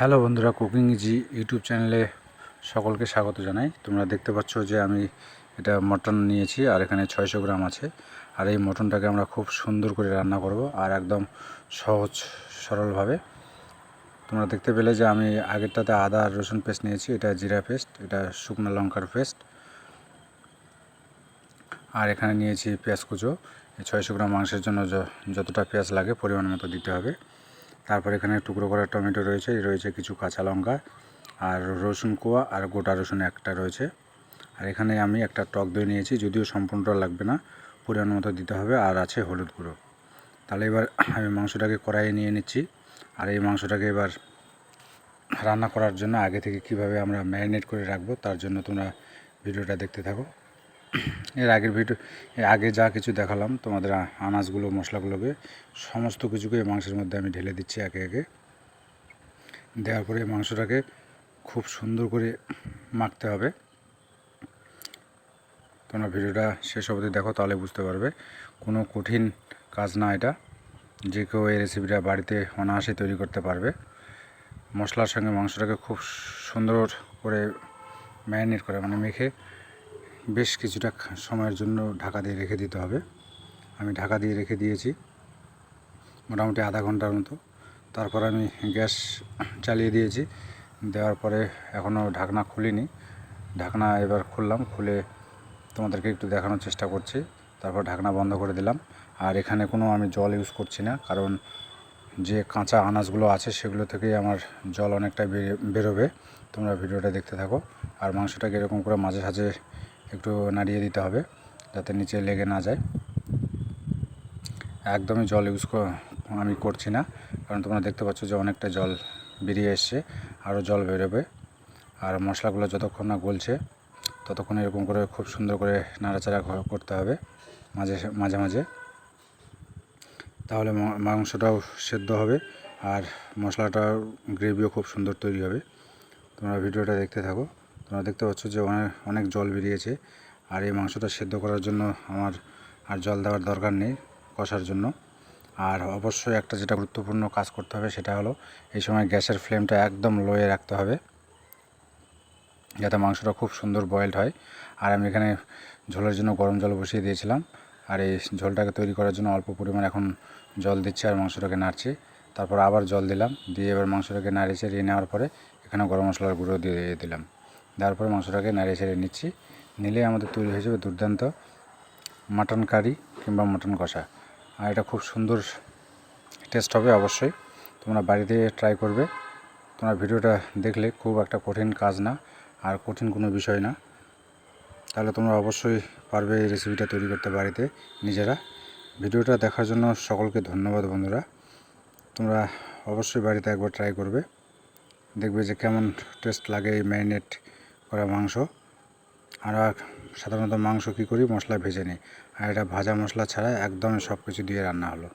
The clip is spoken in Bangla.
হ্যালো বন্ধুরা, কুকিং ইজি ইউটিউব চ্যানেলে সকলকে স্বাগত জানাই। তোমরা দেখতে পাচ্ছ যে আমি এটা মটন নিয়েছি আর এখানে 600 গ্রাম আছে। আর এই মটনটাকে আমরা খুব সুন্দর করে রান্না করব আর একদম সহজ সরলভাবে। তোমরা দেখতে পেলে যে আমি আগেরটাতে আদা আর রসুন পেস্ট নিয়েছি, এটা জিরা পেস্ট, এটা শুকনো লঙ্কার পেস্ট, আর এখানে নিয়েছি পেঁয়াজ কুচো। এই 600 গ্রাম মাংসের জন্য যতটা পেঁয়াজ লাগে পরিমাণ মতো দিতে হবে। তারপর এখানে টুকরো করা টমেটো রয়েছে কিছু কাঁচা লঙ্কা আর রসুন কোয়া আর গোটা রসুন একটা রয়েছে। আর এখানে আমি একটা টক দই নিয়েছি, যদিও সম্পূর্ণটা লাগবে না, পরিমাণ মতো দিতে হবে। আর আছে হলুদ গুঁড়ো। তাহলে এবার আমি মাংসটাকে কড়াইয়ে নিয়ে নিচ্ছি। আর এই মাংসটাকে এবার রান্না করার জন্য আগে থেকে কিভাবে আমরা ম্যারিনেট করে রাখবো তার জন্য তোমরা ভিডিওটা দেখতে থাকো। এর আগে যা কিছু দেখালাম তোমাদের আনাজগুলো মশলাগুলোকে সমস্ত কিছুকে মাংসের মধ্যে আমি ঢেলে দিচ্ছি একে একে। দেওয়ার পরে মাংসটাকে খুব সুন্দর করে মাখতে হবে। তোমরা ভিডিওটা শেষ অবধি দেখো, তাহলে বুঝতে পারবে। কোনো কঠিন কাজ না এটা, যে কেউ এই রেসিপিটা বাড়িতে অনায়াসে তৈরি করতে পারবে। মশলার সঙ্গে মাংসটাকে খুব সুন্দর করে ম্যারিনেট করে মেখে বেশ কিছুটা সময়ের জন্য ঢাকা দিয়ে রেখে দিতে হবে। আমি ঢাকা দিয়ে রেখে দিয়েছি মোটামুটি আধা ঘন্টার মতো। তারপর আমি গ্যাস চালিয়ে দিয়েছি। দেওয়ার পরে এখনও ঢাকনা খুলিনি, ঢাকনা এবার খুললাম, খুলে তোমাদেরকে একটু দেখানোর চেষ্টা করছি। তারপর ঢাকনা বন্ধ করে দিলাম। আর এখানে কোনো আমি জল ইউজ করছি না, কারণ যে কাঁচা আনাজগুলো আছে সেগুলো থেকেই আমার জল অনেকটা বেরোবে। তোমরা ভিডিওটা দেখতে থাকো। আর মাংসটাকে এরকম করে মাঝে সাঝে একটু নাড়িয়ে দিতে হবে যাতে নিচে লেগে না যায়। একদমই জল আমি করছি না, কারণ তোমরা দেখতে পাচ্ছ যে অনেকটা জল বেরিয়ে এসছে, আরও জল বেরোবে। আর মশলাগুলো যতক্ষণ না গলছে ততক্ষণ এরকম করে খুব সুন্দর করে নাড়াচাড়া করতে হবে মাঝে মাঝে। তাহলে মাংসটাও সেদ্ধ হবে আর মশলাটার গ্রেভিও খুব সুন্দর তৈরি হবে। তোমরা ভিডিওটা দেখতে থাকো। তোমরা দেখতে পাচ্ছ যে অনেক জল বেরিয়েছে। আর এই মাংসটা সেদ্ধ করার জন্য আমার আর জল দেওয়ার দরকার নেই কষার জন্য। আর অবশ্যই একটা যেটা গুরুত্বপূর্ণ কাজ করতে হবে সেটা হলো এই সময় গ্যাসের ফ্লেমটা একদম লোয়ে রাখতে হবে যাতে মাংসটা খুব সুন্দর বয়েলড হয়। আর আমি এখানে ঝোলের জন্য গরম জল বসিয়ে দিয়েছিলাম। আর এই ঝোলটাকে তৈরি করার জন্য অল্প পরিমাণ এখন জল দিচ্ছি আর মাংসটাকে নাড়ছি। তারপর আবার জল দিলাম, দিয়ে এবার মাংসটাকে নাড়িয়ে চেড়িয়ে নেওয়ার পরে এখানে গরম মশলার গুঁড়ো দিয়ে দিলাম। দেওয়ার পরে মাংসটাকে নাড়িয়ে চেড়িয়ে নিচ্ছি। নিলে আমাদের তৈরি হয়ে যাবে দুর্দান্ত মাটন কারি কিংবা মটন কষা। আর এটা খুব সুন্দর টেস্ট হবে। অবশ্যই তোমরা বাড়িতে ট্রাই করবে। তোমরা ভিডিওটা দেখলে খুব একটা কঠিন কাজ না আর কঠিন কোনো বিষয় না। তাহলে তোমরা অবশ্যই পারবে এই রেসিপিটা তৈরি করতে বাড়িতে নিজেরা। ভিডিওটা দেখার জন্য সকলকে ধন্যবাদ বন্ধুরা। তোমরা অবশ্যই বাড়িতে একবার ট্রাই করবে, দেখবে যে কেমন টেস্ট লাগে এই ম্যারিনেট করা মাংস। আর সাধারণত মাংস কী করি, মশলা ভেজে নিই, আর এটা ভাজা মশলা ছাড়া একদম সব কিছু দিয়ে রান্না হলো।